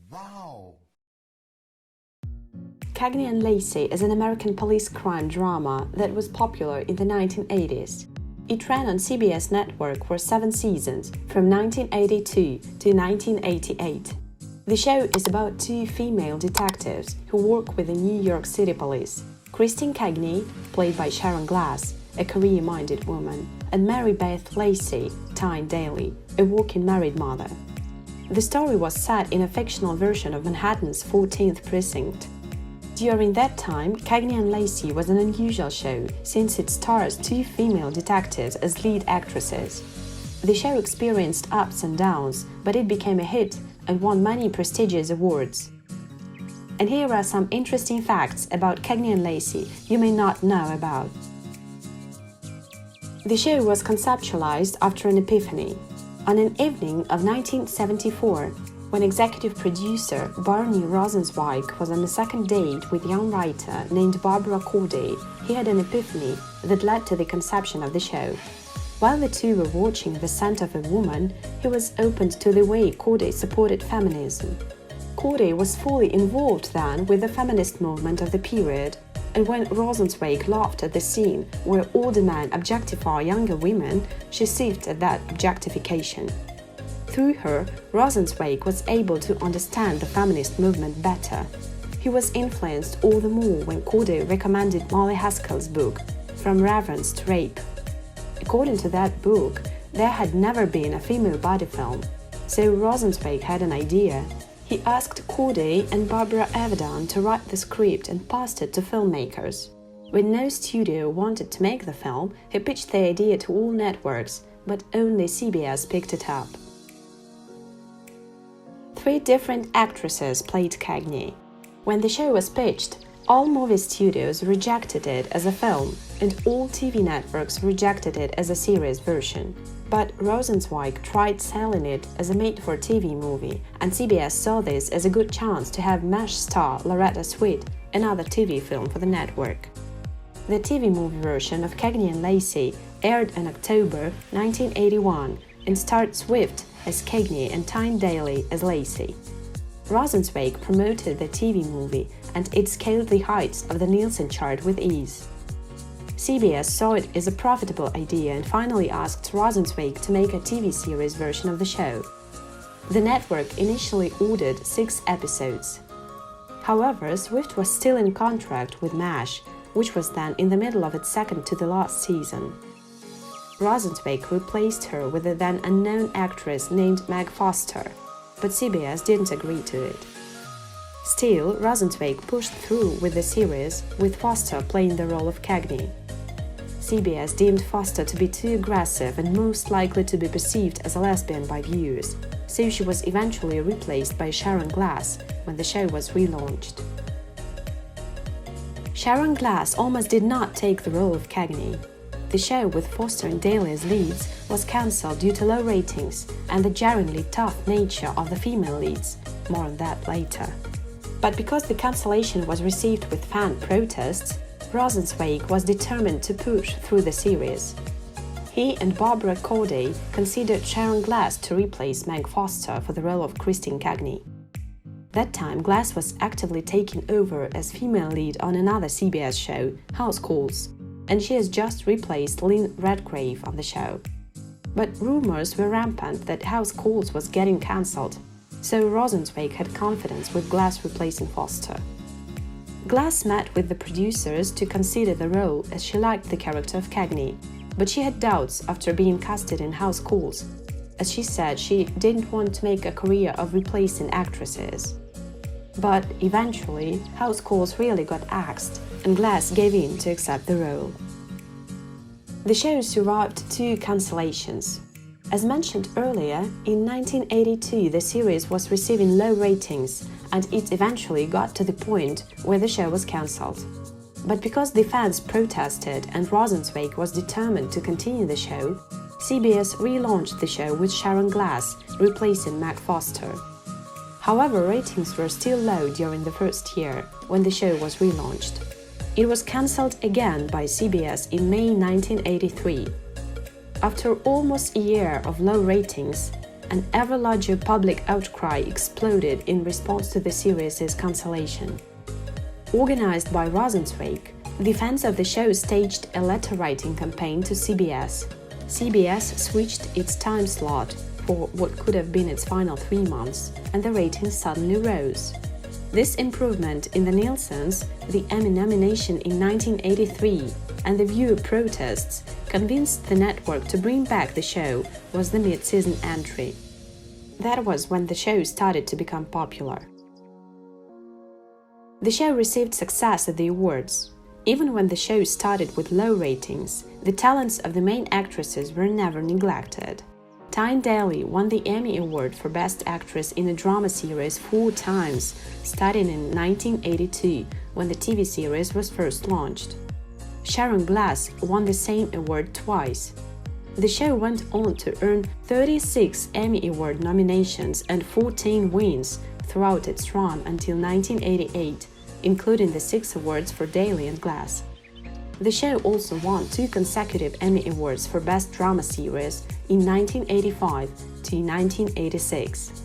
Wow! Cagney Lacey is an American police crime drama that was popular in the 1980s. It ran on CBS network for 7 seasons, from 1982 to 1988. The show is about 2 female detectives who work with the New York City police: Christine Cagney, played by Sharon Glass, a career-minded woman, and Mary Beth Lacey, Tyne Daly, a working married mother. The story was set in a fictional version of Manhattan's 14th precinct. During that time, Cagney Lacey was an unusual show since it stars 2 female detectives as lead actresses. The show experienced ups and downs, but it became a hit and won many prestigious awards. And here are some interesting facts about Cagney Lacey you may not know about. The show was conceptualized after an epiphany. On an evening of 1974, when executive producer Barney Rosenzweig was on a second date with a young writer named Barbara Corday, he had an epiphany that led to the conception of the show. While the two were watching The Scent of a Woman, he was open to the way Corday supported feminism. Corday was fully involved then with the feminist movement of the period, and when Rosenzweig laughed at the scene where older men objectify younger women, she sniffed at that objectification. Through her, Rosenzweig was able to understand the feminist movement better. He was influenced all the more when Corday recommended Molly Haskell's book, From Reverence to Rape. According to that book, there had never been a female body film, so Rosenzweig had an idea. He asked Corday and Barbara Avedon to write the script and passed it to filmmakers. When no studio wanted to make the film, he pitched the idea to all networks, but only CBS picked it up. 3 different actresses played Cagney. When the show was pitched, all movie studios rejected it as a film, and all TV networks rejected it as a series version. But Rosenzweig tried selling it as a made-for-TV movie, and CBS saw this as a good chance to have MASH star Loretta Swit, another TV film for the network. The TV movie version of Cagney Lacey aired in October 1981 and starred Swift as Cagney and Tyne Daly as Lacey. Rosenzweig promoted the TV movie, and it scaled the heights of the Nielsen chart with ease. CBS saw it as a profitable idea and finally asked Rosenzweig to make a TV series version of the show. The network initially ordered 6 episodes. However, Swift was still in contract with MASH, which was then in the middle of its second to the last season. Rosenzweig replaced her with a then unknown actress named Meg Foster, but CBS didn't agree to it. Still, Rosenzweig pushed through with the series, with Foster playing the role of Cagney. CBS deemed Foster to be too aggressive and most likely to be perceived as a lesbian by viewers, so she was eventually replaced by Sharon Glass when the show was relaunched. Sharon Glass almost did not take the role of Cagney. The show, with Foster and Daly as leads, was cancelled due to low ratings and the jarringly tough nature of the female leads. More on that later. But because the cancellation was received with fan protests, Rosenzweig was determined to push through the series. He and Barbara Corday considered Sharon Glass to replace Meg Foster for the role of Christine Cagney. That time, Glass was actively taking over as female lead on another CBS show, House Calls, and she has just replaced Lynn Redgrave on the show. But rumors were rampant that House Calls was getting cancelled, so Rosenzweig had confidence with Glass replacing Foster. Glass met with the producers to consider the role as she liked the character of Cagney, but she had doubts after being casted in House Calls, as she said she didn't want to make a career of replacing actresses. But eventually, House Calls really got axed, and Glass gave in to accept the role. The show survived 2 cancellations. As mentioned earlier, in 1982 the series was receiving low ratings, and it eventually got to the point where the show was cancelled. But because the fans protested and Rosenzweig was determined to continue the show, CBS relaunched the show with Sharon Glass replacing Meg Foster. However, ratings were still low during the first year, when the show was relaunched. It was cancelled again by CBS in May 1983. After almost a year of low ratings, An ever larger public outcry exploded in response to the series' cancellation. Organized by Rosenzweig, the fans of the show staged a letter-writing campaign to CBS. CBS switched its time slot for what could have been its final 3 months, and the ratings suddenly rose. This improvement in the Nielsen's, the Emmy nomination in 1983, and the viewer protests convinced the network to bring back the show was the mid-season entry. That was when the show started to become popular. The show received success at the awards. Even when the show started with low ratings, the talents of the main actresses were never neglected. Tyne Daly won the Emmy Award for Best Actress in a Drama Series 4 times, starting in 1982, when the TV series was first launched. Sharon Glass won the same award twice. The show went on to earn 36 Emmy Award nominations and 14 wins throughout its run until 1988, including the 6 awards for Daly and Glass. The show also won 2 consecutive Emmy Awards for Best Drama Series in 1985 to 1986.